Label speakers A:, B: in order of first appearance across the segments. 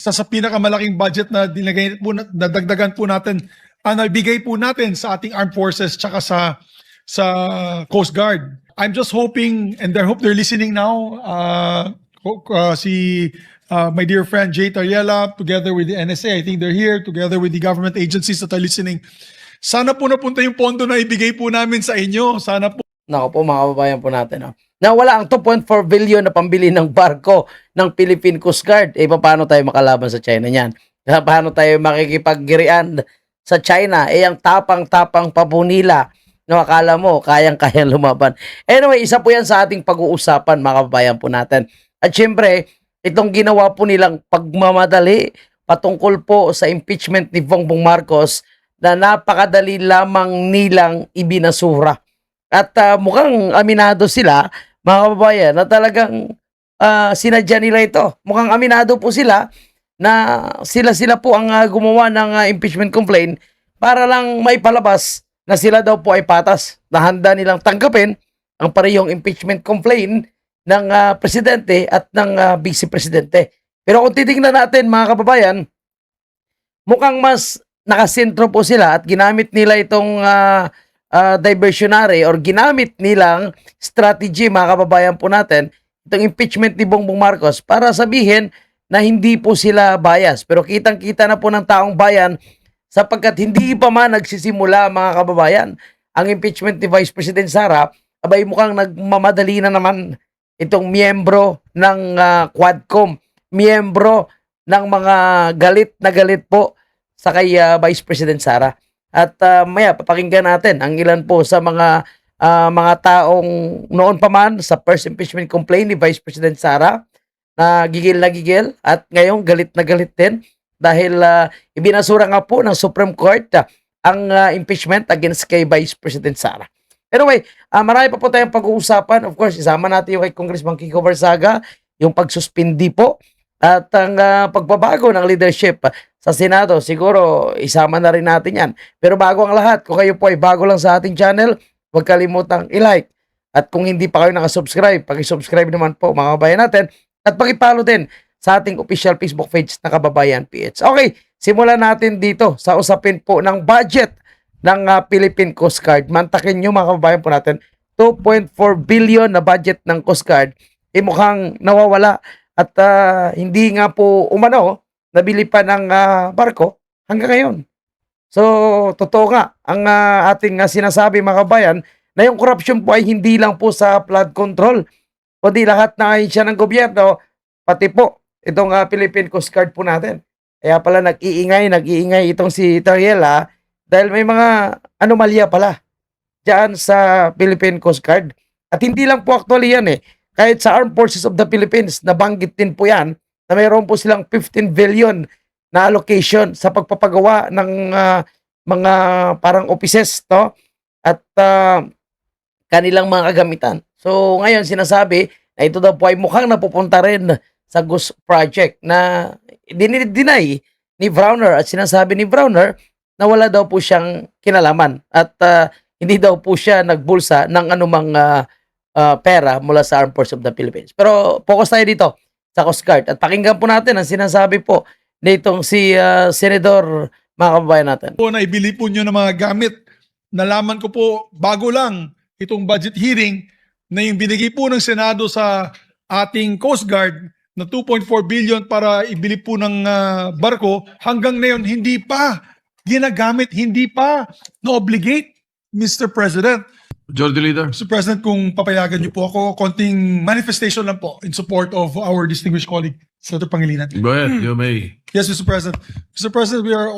A: isa sa pinakamalaking budget na dinagay po nadagdagan po natin, nabigay po natin sa ating armed forces tsaka sa Coast Guard. I'm just hoping, and I hope they're listening now, my dear friend Jay Tariela, together with the NSA, I think they're here, together with the government agencies that are listening. Sana po napunta yung pondo na ibigay po namin sa inyo. Sana po.
B: Nako po mga kababayan po natin. No? Nawala ang 2.4 billion na pambili ng barko ng Philippine Coast Guard. Paano tayo makalaban sa China niyan? Paano tayo makikipaggirian sa China? Ang tapang-tapang pa po nila. No, akala mo, kayang-kayang lumaban. Anyway, isa po yan sa ating pag-uusapan, mga kababayan po natin. At syempre, itong ginawa po nilang pagmamadali patungkol po sa impeachment ni Bongbong Marcos na napakadali lamang nilang ibinasura. At mukhang aminado sila, mga kababayan, na talagang sinadya nila ito. Mukhang aminado po sila na sila po ang gumawa ng impeachment complaint para lang maipalabas na sila daw po ay patas, na handa nilang tanggapin ang parehong impeachment complaint ng presidente at ng vice-presidente. Pero kung titingnan natin, mga kababayan, mukhang mas nakasentro po sila at ginamit nila itong diversionary or ginamit nilang strategy, mga kababayan po natin, itong impeachment ni Bongbong Marcos para sabihin na hindi po sila bias. Pero kitang-kita na po ng taong bayan sapagkat hindi pa man nagsisimula, mga kababayan, ang impeachment ni Vice President Sara, abay mukhang nagmamadali na naman itong miyembro ng Quadcom, miyembro ng mga galit na galit po sa kay Vice President Sara. At maya papakinggan natin ang ilan po sa mga taong noon pa man sa first impeachment complaint ni Vice President Sara na gigil at ngayon galit na galit din dahil ibinasura nga po ng Supreme Court ang impeachment against kay Vice President Sara. Anyway, marami pa po tayong pag-uusapan. Of course, isama natin yung kay Congressman Kiko Barzaga, yung pagsuspindi po at ang pagbabago ng leadership sa Senado. Siguro, isama na rin natin yan. Pero bago ang lahat, kung kayo po ay bago lang sa ating channel, huwag kalimutang i-like. At kung hindi pa kayo nakasubscribe, pag-subscribe naman po, mga kabayan natin. At pag-follow din sa ating official Facebook page na Kababayan PH. Okay, simulan natin dito sa usapin po ng budget ng Philippine Coast Guard. Mantakin nyo, mga kababayan po natin, 2.4 billion na budget ng Coast Guard, mukhang nawawala at hindi nga po umano, nabili pa ng barko hanggang ngayon. So, totoo nga, ang ating sinasabi, mga kababayan, na yung corruption po ay hindi lang po sa flood control, kundi lahat na ahensya ng gobyerno, pati po itong Philippine Coast Guard po natin. Kaya pala nag-iingay itong si Tariela dahil may mga anomalya pala dyan sa Philippine Coast Guard. At hindi lang po actually yan Kahit sa Armed Forces of the Philippines, nabanggit din po yan na mayroon po silang 15 billion na allocation sa pagpapagawa ng mga parang offices at kanilang mga kagamitan. So ngayon sinasabi na ito daw po ay mukhang napupunta rin sa Ghost Project na dinideny ni Browner at sinasabi ni Browner na wala daw po siyang kinalaman at hindi daw po siya nagbulsa ng anumang pera mula sa Armed Forces of the Philippines. Pero focus tayo dito sa Coast Guard at pakinggan po natin ang sinasabi po nitong si Senador, mga kababayan natin.
A: Po na ibili po nyo ng mga gamit. Nalaman ko po bago lang itong budget hearing na yung binigay po ng Senado sa ating Coast Guard na 2.4 billion para ibili po ng barko, hanggang ngayon hindi pa ginagamit, hindi pa na-obligate, Mr. President.
C: Majority Leader.
A: Mr. President, kung papayagan niyo po ako, konting manifestation lang po in support of our distinguished colleague, Senator Pangilinan.
C: Go ahead, you may.
A: Yes, Mr. President. Mr. President, we're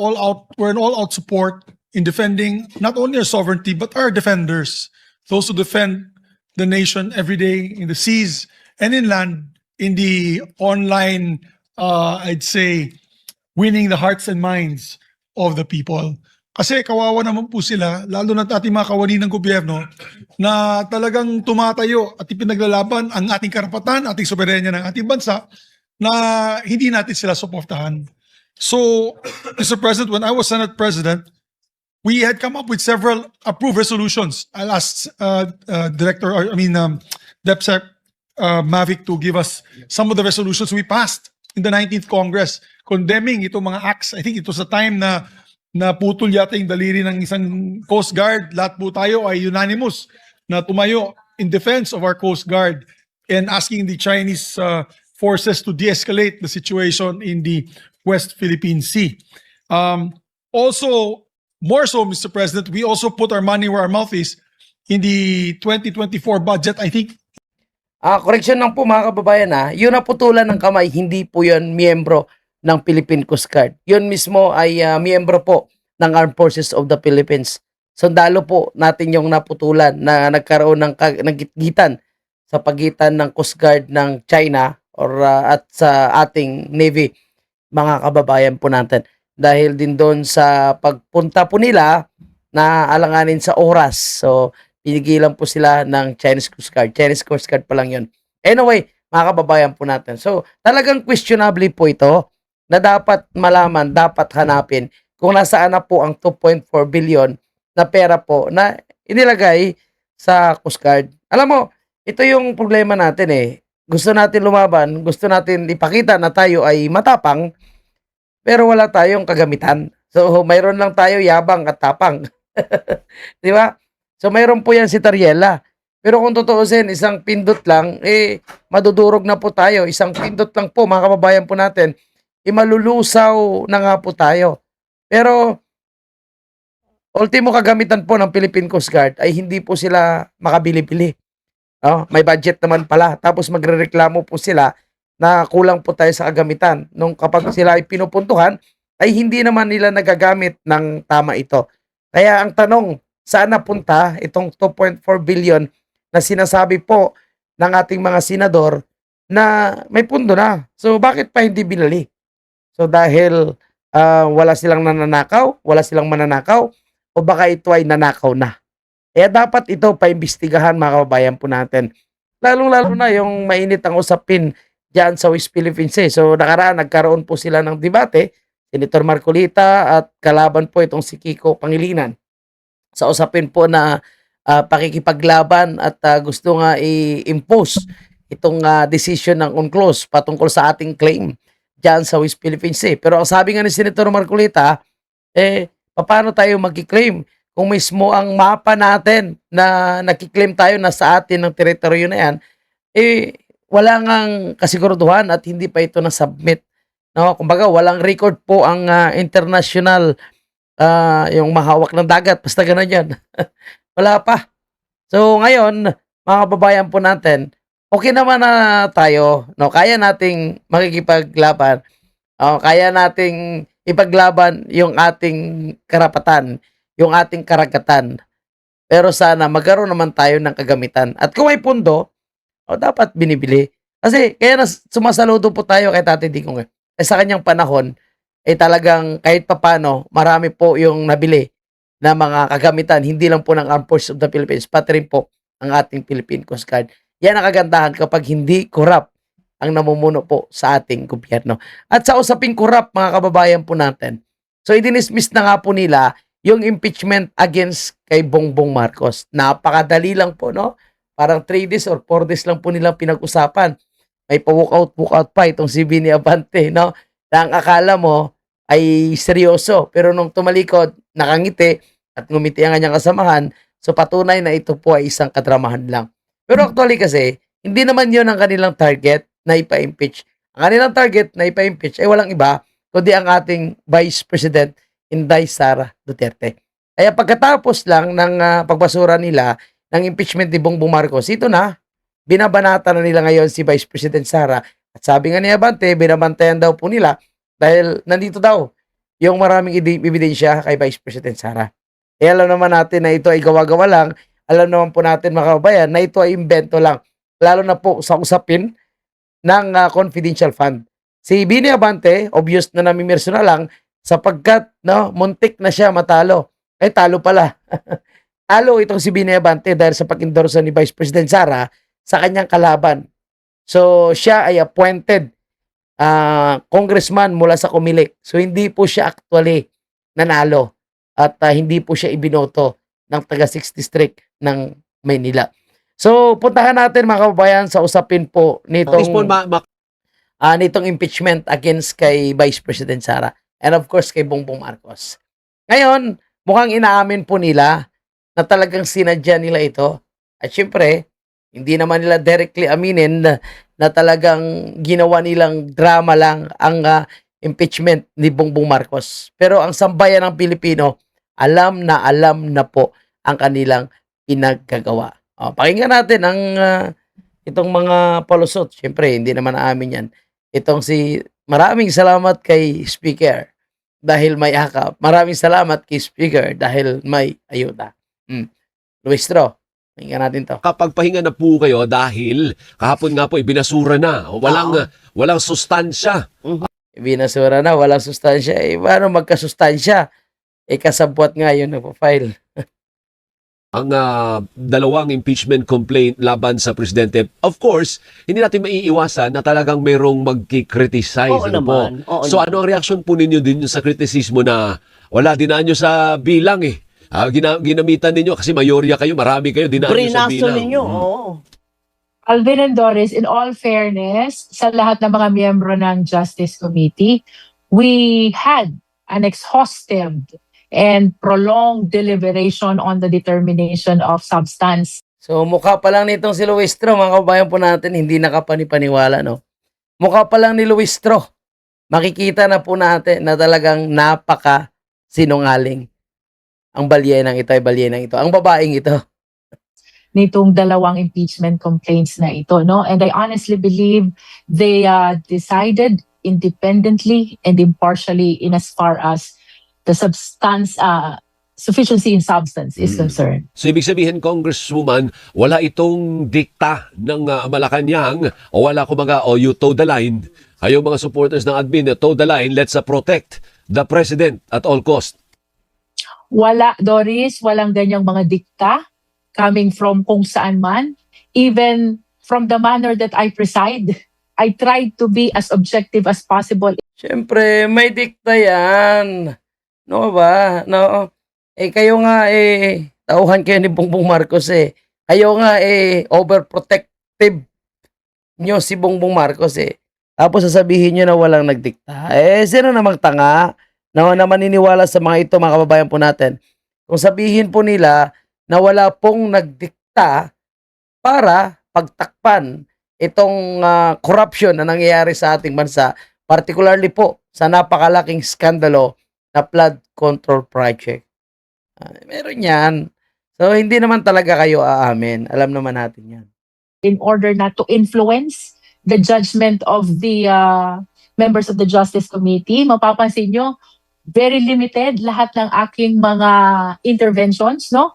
A: in all-out support in defending not only our sovereignty, but our defenders, those who defend the nation every day in the seas and in land, in the online, I'd say, winning the hearts and minds of the people. Kasi kawawa naman po sila, lalo na ating mga kawani ng gobyerno, na talagang tumatayo at ipinaglalaban ang ating karapatan, ating soberenya ng ating bansa, na hindi natin sila suportahan. So, Mr. President, when I was Senate President, we had come up with several approved resolutions. I'll ask DepSec Mavic to give us some of the resolutions we passed in the 19th Congress condemning itong mga acts. I think ito sa time na naputol yata yung daliri ng isang Coast Guard. Lahat po tayo ay unanimous na tumayo in defense of our Coast Guard and asking the Chinese forces to de-escalate the situation in the West Philippine Sea. Also, more so, Mr. President, we also put our money where our mouth is in the 2024 budget. I think
B: Correction lang po mga kababayan yung naputulan ng kamay, hindi po yun miyembro ng Philippine Coast Guard. Yun mismo ay miyembro po ng Armed Forces of the Philippines. Sundalo po natin yung naputulan na nagkaroon ng gitgitan sa pagitan ng Coast Guard ng China at sa ating Navy, mga kababayan po natin. Dahil din doon sa pagpunta po nila na alanganin sa oras. So, pinigilan po sila ng Chinese Coast Guard. Chinese Coast Guard pa lang yun. Anyway, mga kababayan po natin. So, talagang questionable po ito na dapat malaman, dapat hanapin kung nasaan na po ang 2.4 billion na pera po na inilagay sa Coast Guard. Alam mo, ito yung problema natin Gusto natin lumaban, gusto natin ipakita na tayo ay matapang, pero wala tayong kagamitan. So, mayroon lang tayo yabang at tapang. Di ba? So, mayroon po yan si Tariela. Pero kung tutuusin, isang pindot lang, madudurog na po tayo. Isang pindot lang po, mga kababayan po natin, malulusaw na nga po tayo. Pero, ultimo kagamitan po ng Philippine Coast Guard ay hindi po sila makabili-bili. May budget naman pala. Tapos magrereklamo po sila na kulang po tayo sa kagamitan. Nung kapag sila ay pinupuntuhan, ay hindi naman nila nagagamit ng tama ito. Kaya ang tanong, saan napunta itong 2.4 billion na sinasabi po ng ating mga senador na may pundo na? So, bakit pa hindi binali? So, dahil wala silang nananakaw, wala silang mananakaw, o baka ito ay nanakaw na. Kaya dapat ito paimbestigahan, mga kababayan po natin. Lalong-lalo na yung mainit ang usapin dyan sa West Philippine Sea. So, nakaraan, nagkaroon po sila ng debate, Senator Marcolita at kalaban po itong si Kiko Pangilinan, sa usapin po na pakikipaglaban at gusto nga i-impose itong decision ng UNCLOS patungkol sa ating claim dyan sa West Philippine Sea. Pero ang sabi nga ni Senator Marcolita, paano tayo mag-claim kung mismo ang mapa natin na nakiklaim tayo na sa atin ng teritoryo na yan, wala ngang kasiguraduhan at hindi pa ito na-submit. No? Kumbaga, walang record po ang international yung mahawak ng dagat, basta gano'n yan. Wala pa. So, ngayon, mga kababayan po natin, okay naman na tayo, no? Kaya nating makikipaglaban, kaya nating ipaglaban yung ating karapatan, yung ating karagatan. Pero sana magkaroon naman tayo ng kagamitan. At kung may pundo, dapat binibili. Kasi, kaya sumasaludo po tayo kay Tatay Digong. Sa kanyang panahon, talagang kahit papano, marami po yung nabili na mga kagamitan, hindi lang po ng Armed Forces of the Philippines, pati rin po ang ating Philippine Coast Guard. Yan ang kagandahan kapag hindi corrupt ang namumuno po sa ating gobyerno. At sa usaping corrupt, mga kababayan po natin, so idinismiss na nga po nila yung impeachment against kay Bongbong Marcos. Napakadali lang po, no? Parang 3 days or 4 days lang po nilang pinag-usapan. May pa-walkout pa itong si Bini Abante, no? Na ang akala mo ay seryoso. Pero nung tumalikod, nakangiti at ngumiti ang kanyang kasamahan, so patunay na ito po ay isang kadramahan lang. Pero actually kasi, hindi naman yon ang kanilang target na ipa-impeach. Ang kanilang target na ipa-impeach ay walang iba, kundi ang ating Vice President, Inday Sara Duterte. Kaya pagkatapos lang ng pagbasura nila ng impeachment ni Bongbong Marcos, ito na, binabanata na nila ngayon si Vice President Sara. At sabi nga ni Abante, binabantayan daw po nila dahil nandito daw yung maraming ebidensya kay Vice President Sara. Alam naman natin na ito ay gawa-gawa lang. Alam naman po natin, mga kababayan, na ito ay invento lang. Lalo na po sa usapin ng confidential fund. Si Bini Abante, obvious na namimirso na lang sapagkat muntik na siya matalo. Talo pala. Talo itong si Bini Abante dahil sa pag-endorse ni Vice President Sara sa kanyang kalaban. So, siya ay appointed congressman mula sa Comelec. So, hindi po siya actually nanalo at hindi po siya ibinoto ng taga 6th District ng Maynila. So, puntahan natin, mga kababayan, sa usapin po nitong nitong impeachment against kay Vice President Sara and of course kay Bongbong Marcos. Ngayon, mukhang inaamin po nila na talagang sinadya nila ito. At syempre, hindi naman nila directly aminin na talagang ginawa nilang drama lang ang impeachment ni Bongbong Marcos. Pero ang sambayan ng Pilipino, alam na po ang kanilang pinaggagawa. Pakinggan natin ang itong mga palusot. Syempre, hindi naman amin yan. Maraming salamat kay Speaker dahil may akap. Maraming salamat kay Speaker dahil may ayuda. Luis Tro, pakinggan natin to.
D: Kapag pahinga na po kayo dahil kahapon nga po ibinasura na. Walang sustansya.
B: Binasura na, walang sustansya. Paano magkasustansya? Kasabwat nga yun nagpa-file.
D: Ang dalawang impeachment complaint laban sa presidente. Of course, hindi natin maiiwasan na talagang mayroong magkikriticize.
E: Oo naman. Oo
D: So
E: naman.
D: ano ang reaksyon po ninyo din sa kritisismo na wala, dinaan nyo sa bilang eh. Ginamitan ninyo kasi mayorya kayo, marami kayo, dinaan nyo sa
E: Brinaso
D: bilang.
E: ninyo, oo.
F: Alvin and Doris, in all fairness, sa lahat ng mga miyembro ng Justice Committee, we had an exhaustive and prolonged deliberation on the determination of substance.
B: So, mukha pa lang nitong si Luis Tro, mga kabayan po natin, hindi nakapanipaniwala, no? Mukha pa lang ni Luis Tro, makikita na po natin na talagang napaka sinungaling ang balyenang ito ay balyenang ito. Ang babaeng ito.
F: Nitong dalawang impeachment complaints na ito, no? And I honestly believe they decided independently and impartially in as far as the sufficiency in substance is concerned.
D: So ibig sabihin, Congresswoman, wala itong dikta ng Malacanang o wala kumaga, you toe the line. Ayong mga supporters ng admin, toe the line, let's protect the president at all cost.
F: Wala, Doris, walang ganyang mga dikta coming from kung saan man. Even from the manner that I preside, I tried to be as objective as possible.
B: Siyempre, may dikta yan. No ba? No. Kayo nga tauhan kayo ni Bongbong Marcos eh. Kayo nga overprotective nyo si Bongbong Marcos eh. Tapos sasabihin nyo na walang nagdikta. Sino namang tanga na maniniwala sa mga ito, mga kababayan po natin? Kung sabihin po nila na wala pong nagdikta para pagtakpan itong corruption na nangyayari sa ating bansa, particularly po sa napakalaking skandalo na flood control project. Meron yan. So, hindi naman talaga kayo aamin. Alam naman natin yan.
F: In order not to influence the judgment of the members of the Justice Committee, mapapansin nyo, very limited lahat ng aking mga interventions, no?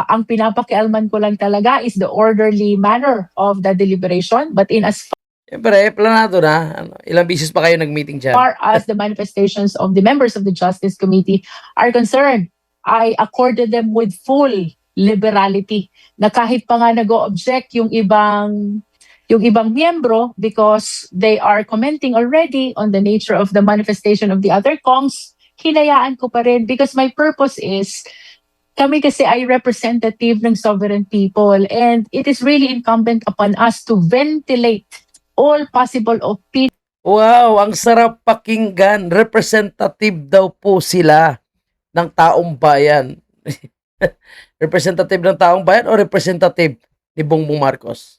F: Ang pinapakialman ko lang talaga is the orderly manner of the deliberation, but in as
B: Siyempre, planado na. Ilang bisis pa kayo nag-meeting dyan?
F: far as the manifestations of the members of the Justice Committee are concerned, I accorded them with full liberality. Na kahit pa nga nag-o-object yung ibang miyembro because they are commenting already on the nature of the manifestation of the other Kongs, hinayaan ko pa rin because my purpose is kami kasi ay representative ng sovereign people and it is really incumbent upon us to ventilate all possible opinions.
B: Wow, ang sarap pakinggan. Representative daw po sila ng taong bayan. Representative ng taong bayan o representative ni Bongbong Marcos?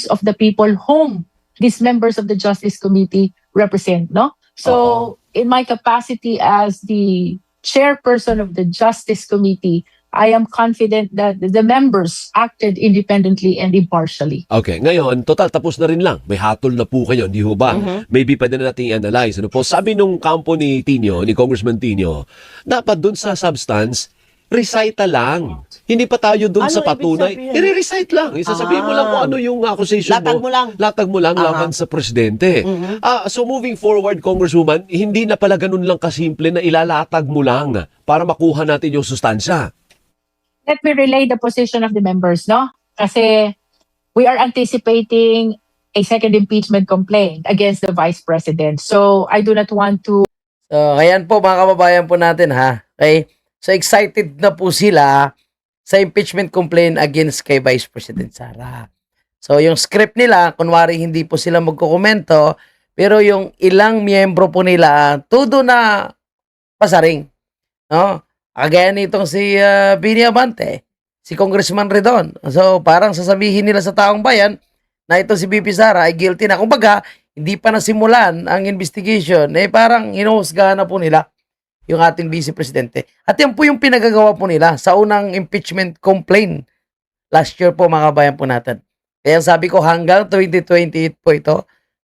F: Of the people whom these members of the Justice Committee represent, no? So, in my capacity as the chairperson of the Justice Committee, I am confident that the members acted independently and impartially.
D: Okay, ngayon, total tapos na rin lang. May hatol na po kayo, di ho ba? Maybe pwede na natin i-analyze. Ano po? Sabi nung kampo ni Congressman Tino, dapat dun sa substance, recite lang. Hindi pa tayo dun
E: Ano
D: sa patunay.
E: ibig sabihin?
D: I-recite lang. Isasabihin mo lang kung ano yung accusation
E: Latag mo lang.
D: Latag mo lang laban sa presidente. So moving forward, Congresswoman, hindi na pala ganun lang kasimple na ilalatag mo lang para makuha natin yung sustansya.
F: Let me relay the position of the members, no? Kasi we are anticipating a second impeachment complaint against the Vice President. So, I do not want to
B: So, ayan po mga kababayan po natin ha. Okay? So, excited na po sila sa impeachment complaint against kay Vice President Sara. So yung script nila, kunwari hindi po sila magkukomento, pero yung ilang miyembro po nila, todo na pasaring. No? Kagaya nitong si Bini Abante, si Congressman Redon. So parang sasabihin nila sa taong bayan na ito si BP Sara ay guilty na. Kumbaga, hindi pa nasimulan ang investigation, parang hinuhusgahan na po nila yung ating Vice Presidente. At yan po yung pinagagawa po nila sa unang impeachment complaint last year po, mga kabayan po natin. Kaya sabi ko hanggang 2028 po ito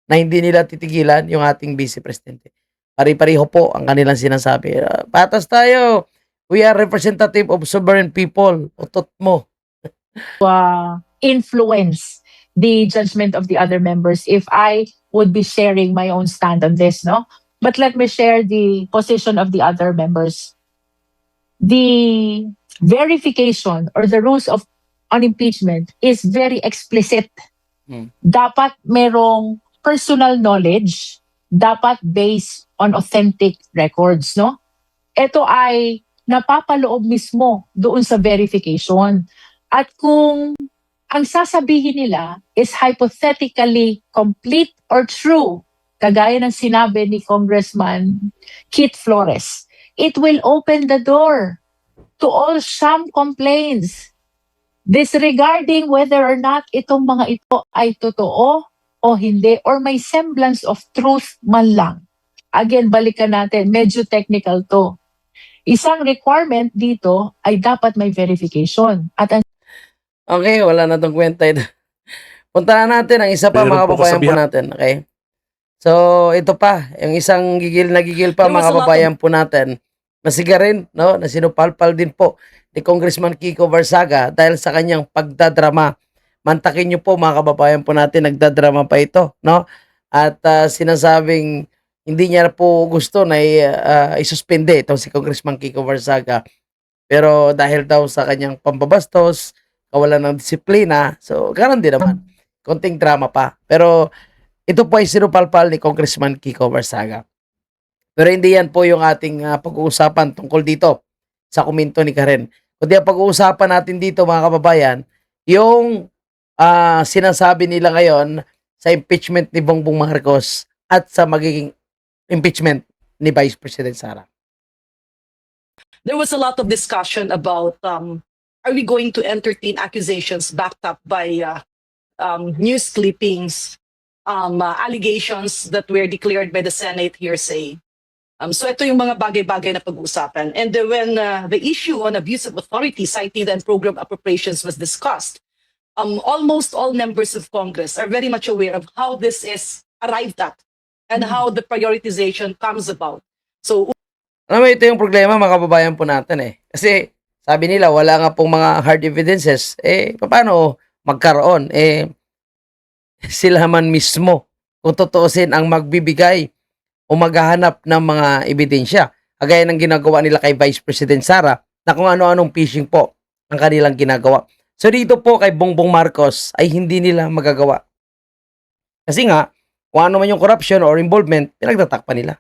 B: na hindi nila titigilan yung ating Vice Presidente. Pari-pariho po ang kanilang sinasabi. Patas tayo. We are representative of sovereign people. Utot mo.
F: Influence the judgment of the other members if I would be sharing my own stand on this, no? But let me share the position of the other members. The verification or the rules on impeachment is very explicit. Dapat merong personal knowledge, dapat based on authentic records, no? Ito ay napapaloob mismo doon sa verification. At kung ang sasabihin nila is hypothetically complete or true, kagaya ng sinabi ni Congressman Kit Flores, it will open the door to all sham complaints disregarding whether or not itong mga ito ay totoo o hindi or may semblance of truth man lang. Again, balikan natin, medyo technical to. Isang requirement dito ay dapat may verification. At ang
B: Okay, wala na tong kwenta ito. Puntahan natin ang isa pa,
C: Meron
B: mga
C: po
B: kababayan po
C: kasabihan.
B: natin. Okay? So, ito pa, yung isang gigil na gigil pa,
E: There
B: mga
E: was a lot of-
B: kababayan po natin. Nasiga rin, no? Na sinupalpal din po ni Congressman Kiko Barsaga dahil sa kanyang pagdadrama. Mantakin nyo po, mga kababayan po natin, nagdadrama pa ito, no? At sinasabing hindi niya po gusto na isuspende itong si Congressman Kiko Barsaga. Pero dahil daw sa kanyang pambabastos, kawalan ng disiplina, so ganoon din naman. Konting drama pa. Pero ito po ay sinupalpal ni Congressman Kiko Barsaga. Pero hindi yan po yung ating pag-uusapan tungkol dito sa komento ni Karen. Kundi ang pag-uusapan natin dito, mga kababayan, yung sinasabi nila ngayon sa impeachment ni Bongbong Marcos at sa magiging impeachment ni Vice President Sara.
E: There was a lot of discussion about are we going to entertain accusations backed up by news clippings, allegations that were declared by the Senate hearsay. So ito yung mga bagay-bagay na pag-uusapan. And when the issue on abuse of authority, citing and program appropriations was discussed, almost all members of Congress are very much aware of how this is arrived at and how the prioritization comes about. So
B: Alam mo, ito yung problema, mga kababayan po natin . Kasi sabi nila, wala nga pong mga hard evidences. Paano magkaroon? Sila man mismo, kung totoosin, ang magbibigay o maghahanap ng mga ebidensya. Kagaya ng ginagawa nila kay Vice President Sara, na kung ano-anong phishing po ang kanilang ginagawa. So dito po kay Bongbong Marcos ay hindi nila magagawa. Kasi nga, kung ano man yung corruption or involvement, pinagtatakpan nila.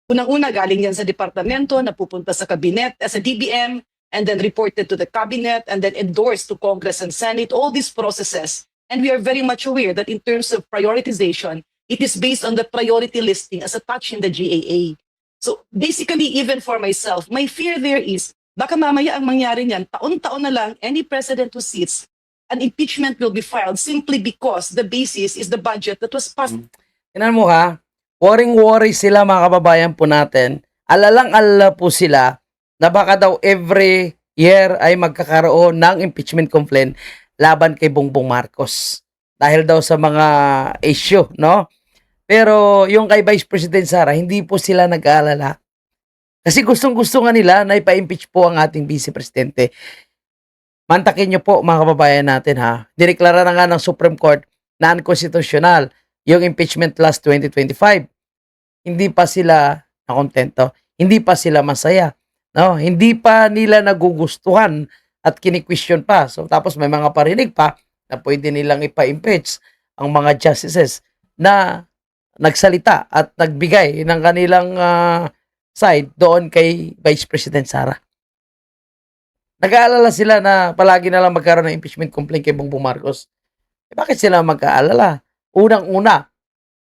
E: unang-una galing yan sa departamento, napupunta sa cabinet as a DBM, and then reported to the cabinet, and then endorsed to Congress and Senate, all these processes. And we are very much aware that in terms of prioritization, it is based on the priority listing as attached in the GAA. So basically, even for myself, my fear there is, baka mamaya ang mangyari niyan, taon-taon na lang, any president who sits, an impeachment will be filed simply because the basis is the budget that was passed.
B: Tingnan mo ha, worry sila, mga kababayan po natin. Alalang-alala po sila na baka daw every year ay magkakaroon ng impeachment complaint laban kay Bongbong Marcos. Dahil daw sa mga issue, no? Pero yung kay Vice President Sara, hindi po sila nag-aalala. Kasi gustong-gusto nga nila na ipa-impeach po ang ating Vice Presidente. Mantakin nyo po, mga kababayan natin ha. Dineklara na nga ng Supreme Court na unconstitutional yung impeachment last 2025. Hindi pa sila nakontento. Hindi pa sila masaya. No? Hindi pa nila nagugustuhan at kini-question pa. So tapos may mga parinig pa na pwede nilang ipa-impeach ang mga justices na nagsalita at nagbigay ng kanilang side doon kay Vice President Sara. Nag-aalala sila na palagi na lang magkaroon ng impeachment complaint kay Bongbong Marcos. bakit sila magkaalala? Unang-una,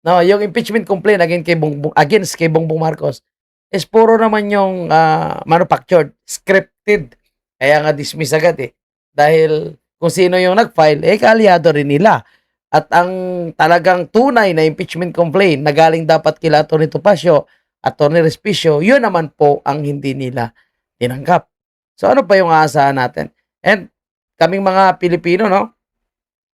B: no, yung impeachment complaint against kay Bongbong Marcos is puro naman yung manufactured, scripted. Kaya nga dismiss agad eh. Dahil kung sino yung nag-file, kaalyado rin nila. At ang talagang tunay na impeachment complaint na galing dapat kila Atty. Topacio at Atty. Respicio, yun naman po ang hindi nila tinanggap. So ano pa yung aasahan natin? And kaming mga Pilipino, no,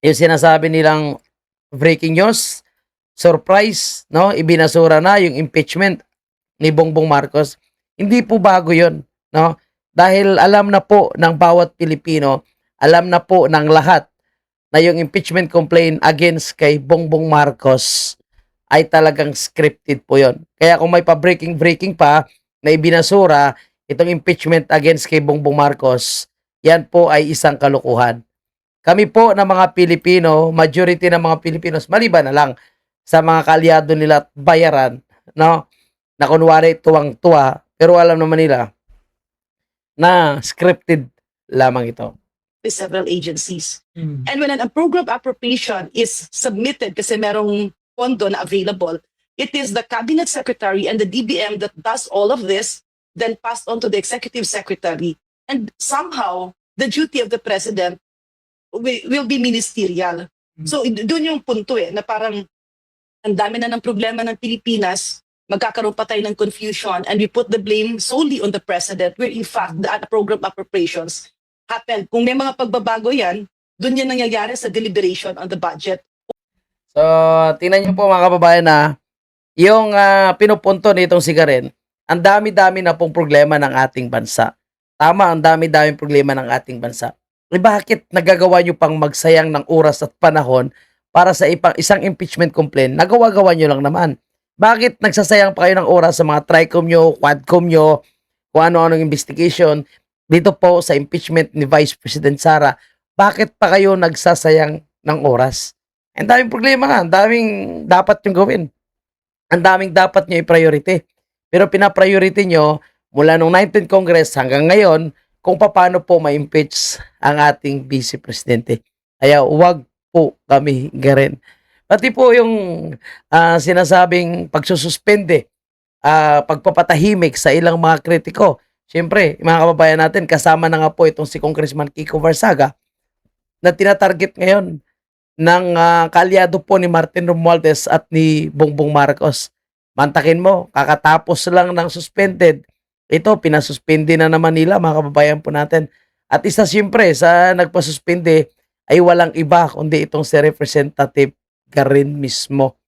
B: yung sinasabi nilang breaking news, surprise, no, ibinasura na yung impeachment ni Bongbong Marcos. Hindi po bago yun, no? Dahil alam na po ng bawat Pilipino, alam na po ng lahat na yung impeachment complaint against kay Bongbong Marcos ay talagang scripted po yon. Kaya kung may pa-breaking pa na ibinasura itong impeachment against kay Bongbong Marcos, yan po ay isang kalokohan. Kami po na mga Pilipino, majority ng mga Pilipinos, maliban na lang sa mga kaalyado nila at bayaran, no, na kunwari tuwang-tuwa, pero alam naman nila na scripted lamang ito.
E: with several agencies. And when a program appropriation is submitted kasi merong pondo na available, it is the cabinet secretary and the DBM that does all of this, then passed on to the executive secretary. And somehow, the duty of the president will be ministerial. So, doon yung punto na parang ang dami na ng problema ng Pilipinas, magkakaroon pa tayo ng confusion, and we put the blame solely on the president, where in fact, the program appropriations happen. Kung may mga pagbabago yan, doon yan nangyayari sa deliberation on the budget.
B: So, tingnan niyo po mga kababayan na yung pinupunto nitong si Karen, ang dami-dami na pong problema ng ating bansa. Tama, ang dami-daming problema ng ating bansa. Bakit nagagawa niyo pang magsayang ng oras at panahon para sa isang impeachment complaint? Nagawa-gawa niyo lang naman. Bakit nagsasayang pa kayo ng oras sa mga TRICOM nyo, QUADCOM nyo, kung ano-anong investigation dito po sa impeachment ni Vice President Sara? Bakit pa kayo nagsasayang ng oras? Ang daming problema nga, ang daming dapat yung gawin. Ang daming dapat nyo i-priority. Pero pina-priority nyo mula nung 19th Congress hanggang ngayon kung paano po ma-impeach ang ating Vice Presidente. Kaya wag po kami garin. Pati po yung sinasabing pagsususpende, pagpapatahimik sa ilang mga kritiko. Siyempre, mga kababayan natin, kasama na nga po itong si Congressman Kiko Varsaga na tinatarget ngayon ng kaalyado po ni Martin Romualdez at ni Bongbong Marcos. Mantakin mo, kakatapos lang ng suspended. Ito, pinasuspende na naman nila, mga kababayan po natin. At isa siyempre sa nagpasuspende ay walang iba kundi itong si Representative Karen mismo.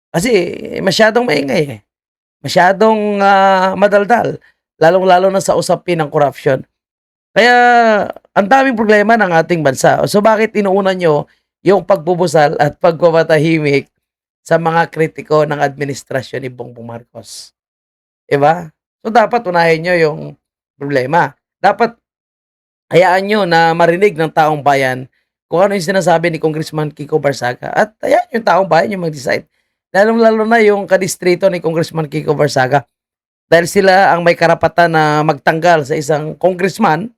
B: Kasi masyadong maingay masyadong madaldal, lalong-lalo na sa usapin ng corruption. Kaya ang daming problema ng ating bansa. So bakit inuuna nyo yung pagbubusal at pagpapatahimik sa mga kritiko ng administrasyon ni Bongbong Marcos? Diba? So dapat unahin nyo yung problema. Dapat hayaan nyo na marinig ng taong bayan kung ano yung sinasabi ni Congressman Kiko Varsaga. At ayan, yung taong bayan yung mag-decide. Lalong-lalo na yung kadistrito ni Congressman Kiko Varsaga. Dahil sila ang may karapatan na magtanggal sa isang congressman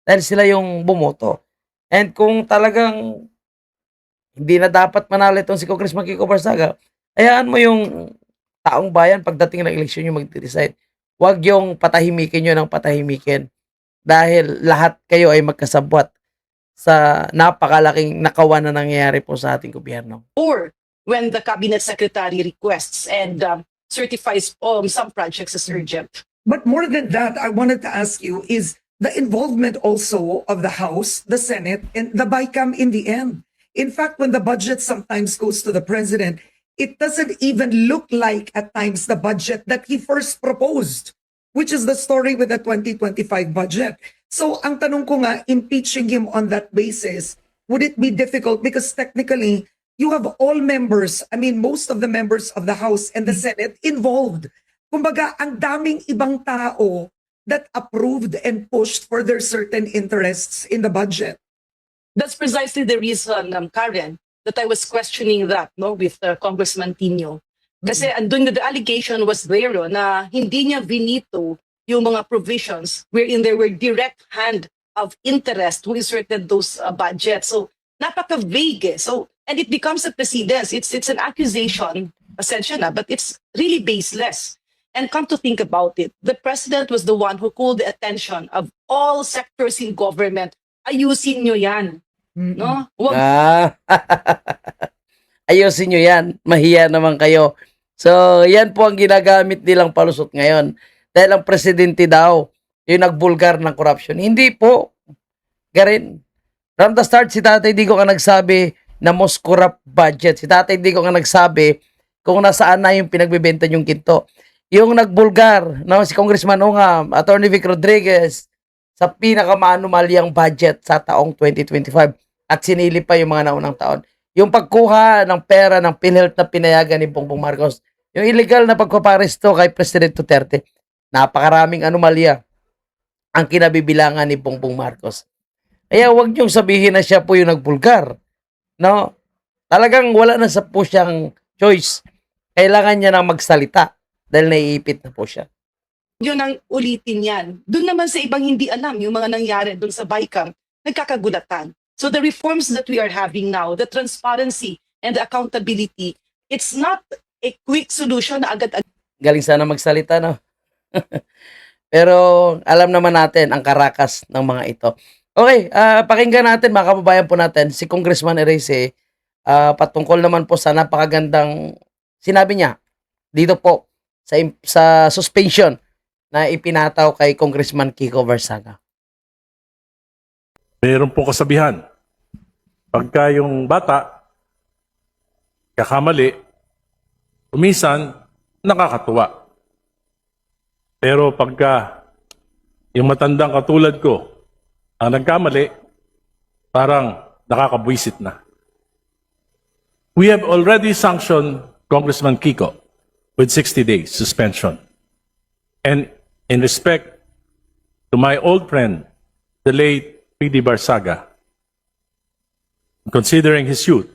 B: dahil sila yung bumoto. And kung talagang hindi na dapat manalo itong si Congressman Kiko Varsaga, hayaan mo yung taong bayan pagdating ng eleksyon yung mag-decide. Huwag yung patahimikin nyo ng patahimikin dahil lahat kayo ay magkasabwat sa napakalaking nakawan na nangyayari po sa ating gobyerno.
E: Or when the cabinet secretary requests and certifies some projects as urgent.
G: But more than that, I wanted to ask you is the involvement also of the House, the Senate, and the BICAM in the end. In fact, when the budget sometimes goes to the president, it doesn't even look like at times the budget that he first proposed, which is the story with the 2025 budget. So ang tanong ko nga, impeaching him on that basis, would it be difficult? Because technically, you have all members, I mean, most of the members of the House and the Senate involved. Kumbaga, ang daming ibang tao that approved and pushed for their certain interests in the budget.
E: That's precisely the reason, Karen, that I was questioning that with Congressman Tino. Kasi andun the allegation was there na hindi niya vinito yung mga provisions wherein there were direct hand of interest who inserted those budgets. So napaka-vague. So, and it becomes a precedence. It's an accusation, pasensya na, but it's really baseless. And come to think about it, the president was the one who called the attention of all sectors in government. Ayusin nyo yan. No? Huwag
B: Ah, ayusin nyo yan. Mahiya naman kayo. So, yan po ang ginagamit nilang palusot ngayon. Dahil ang presidente daw, yung nagbulgar ng corruption. Hindi po. Garin. From the start, si Tatay Digo nga nagsabi na most corrupt budget. Si Tatay Digo nga nagsabi kung nasaan na yung pinagbibenta yung ginto. Yung nagbulgar, no, si Congressman Ungam, Attorney Vic Rodriguez, sa pinakamanumalyang budget sa taong 2025 at sinili pa yung mga naunang taon. Yung pagkuha ng pera ng PhilHealth na pinayagan ni Bongbong Marcos, yung illegal na pagpaparesto kay President Duterte, napakaraming anomalya ang kinabibilangan ni Bongbong Marcos. Kaya huwag niyong sabihin na siya po yung nagbulgar. No? Talagang wala na sa po siyang choice. Kailangan niya nang magsalita dahil naiipit na po siya.
E: yun ang ulitin yan. Doon naman sa ibang hindi alam, yung mga nangyari doon sa BICAM, nagkakagulatan. So the reforms that we are having now, the transparency and the accountability, it's not a quick solution na agad-agad.
B: Galing sana magsalita, no? Pero alam naman natin ang karakas ng mga ito. Okay, pakinggan natin mga kababayan po natin si Congressman Erese patungkol naman po sa napakagandang sinabi niya dito po sa suspension na ipinataw kay Congressman Kiko Barsaga.
H: Meron po kasabihan, pagka yung bata kakamali, minsan nakakatuwa. Pero pagka yung matandang katulad ko ang nagkamali, parang nakakabwisit na. We have already sanctioned Congressman Kiko with 60 days suspension. And in respect to my old friend, the late P.D. Barsaga, considering his youth,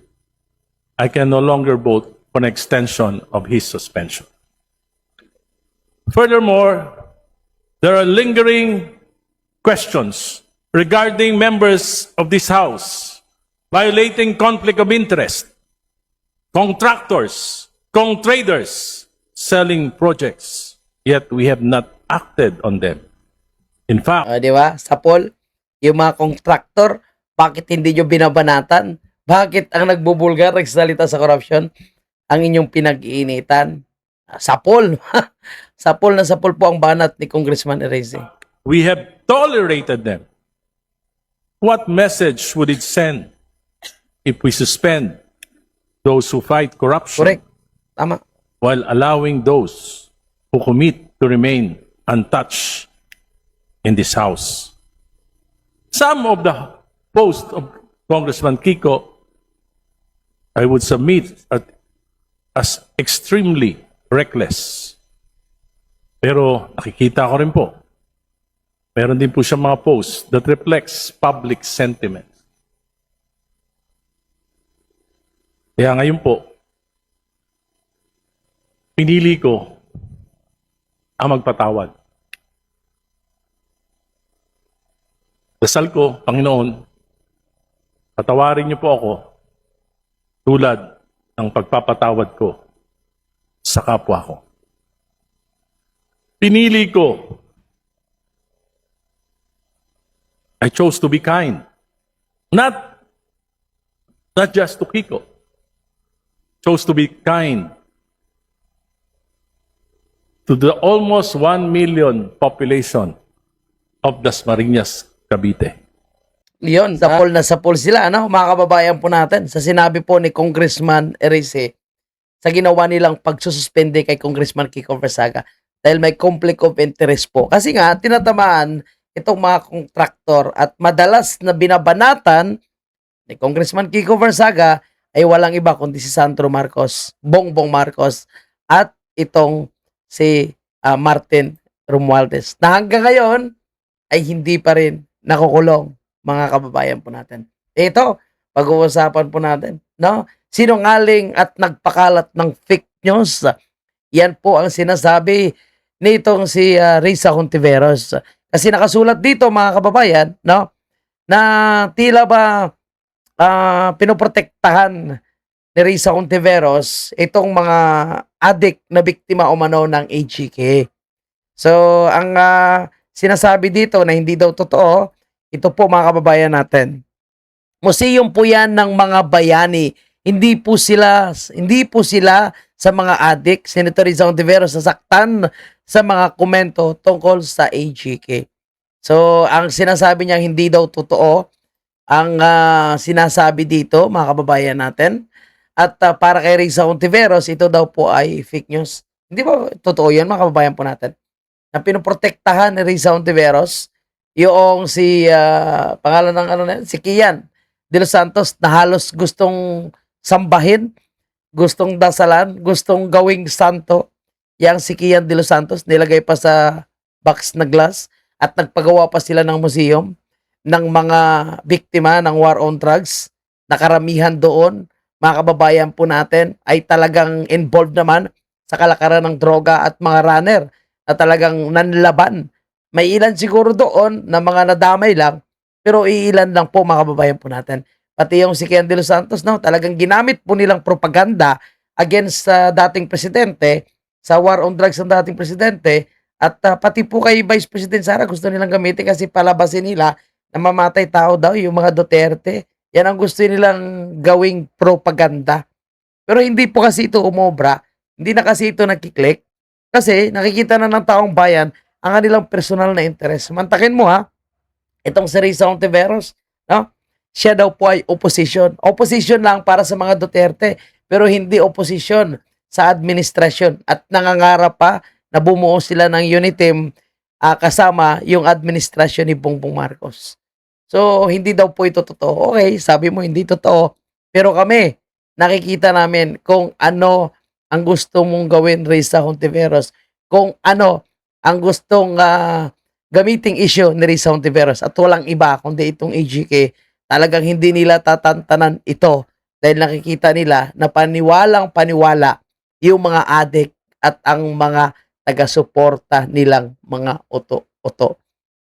H: I can no longer vote for an extension of his suspension. Furthermore, there are lingering questions regarding members of this House violating conflict of interest, contractors, traders selling projects, yet we have not acted on them. In fact,
B: Di ba? Sa poll, yung mga contractor, bakit hindi nyo binabanatan? Bakit ang nagbubulgar, nagsalita sa corruption, ang inyong pinag-iinitan? Sa poll. Sa poll po ang banat ni Congressman Erese.
H: we have tolerated them. What message would it send if we suspend those who fight corruption
B: Correct. Tama.
H: while allowing those who commit to remain untouched in this House? Some of the posts of Congressman Kiko, I would submit as extremely reckless. Pero nakikita ko rin po, meron din po siya mga posts that reflects public sentiment. Kaya ngayon po, pinili ko ang magpatawad. Dasal ko, Panginoon, patawarin niyo po ako tulad ng pagpapatawad ko sa kapwa ko. Pinili ko, I chose to be kind. Not just to Kiko. Chose to be kind to the almost 1 million population of Dasmariñas, Cavite.
B: Yun, sa poll sila, ano, mga kababayan po natin, sa sinabi po ni Congressman Erese, sa ginawa nilang pagsususpende kay Congressman Kiko Barsaga, dahil may conflict of interest po. Kasi nga, tinatamaan itong mga kontraktor at madalas na binabanatan ni Congressman Kiko Barsaga ay walang iba kundi si Sandro Marcos, Bongbong Marcos, at itong si Martin Romualdez, na hanggang ngayon ay hindi pa rin nakukulong, mga kababayan po natin. Ito, pag-uusapan po natin, no? Sinungaling at nagpakalat ng fake news. Yan po ang sinasabi nitong si Risa Hontiveros. Kasi nakasulat dito, mga kababayan, no? Na tila ba pinoprotektahan ni Risa Hontiveros itong mga adik na biktima umano ng AGK. So, ang sinasabi dito na hindi daw totoo, ito po mga kababayan natin. Museum po yan ng mga bayani. Hindi po sila sa mga adik. Senator Risa Hontiveros sasaktan sa mga komento tungkol sa AGK. So, ang sinasabi niya hindi daw totoo ang sinasabi dito, mga kababayan natin. At para kay Risa Hontiveros, ito daw po ay fake news. Hindi ba totoo yan, mga kababayan po natin? Na pinoprotektahan ni Risa Hontiveros yung si pangalan ng si Kian de los Santos na halos gustong sambahin, gustong dasalan, gustong gawing santo. Yang si Kian de los Santos nilagay pa sa box na glass at nagpagawa pa sila ng museum ng mga biktima ng war on drugs. Nakaramihan doon, mga kababayan po natin, ay talagang involved naman sa kalakaran ng droga at mga runner na talagang nanlaban. May ilan siguro doon na mga nadamay lang, pero iilan lang po mga kababayan po natin. Pati yung si Kian de los Santos, no, talagang ginamit po nilang propaganda against sa dating presidente, sa war on drugs ng dating presidente, at pati po kay Vice President Sara gusto nilang gamitin kasi palabasin nila na mamatay tao daw yung mga Duterte. Yan ang gusto nilang gawing propaganda. Pero hindi po kasi ito umobra, hindi na kasi ito nakiklik, kasi nakikita na ng taong bayan ang kanilang personal na interes. Mantakin mo ha, itong si Risa Hontiveros, no? Siya daw po ay opposition. Opposition lang para sa mga Duterte, pero hindi opposition sa administrasyon. At nangangarap pa na bumuo sila ng Uniteam kasama yung administrasyon ni Bongbong Marcos. So, hindi daw po ito totoo. Okay, sabi mo hindi totoo. Pero kami, nakikita namin kung ano ang gusto mong gawin, Risa Hontiveros. Kung ano ang gustong gamiting issue ni Risa Hontiveros. At walang iba kundi itong AGK. Talagang hindi nila tatantanan ito dahil nakikita nila na paniwalang-paniwala yung mga adik at ang mga taga-suporta nilang mga oto-oto.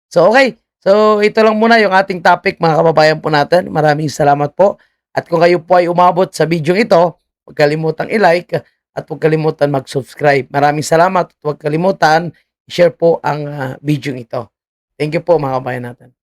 B: So, okay. So, ito lang muna yung ating topic, mga kababayan po natin. Maraming salamat po. At kung kayo po ay umabot sa video ito, huwag kalimutang i-like at huwag kalimutan mag-subscribe. Maraming salamat at huwag kalimutan i-share po ang video ito. Thank you po, mga kababayan natin.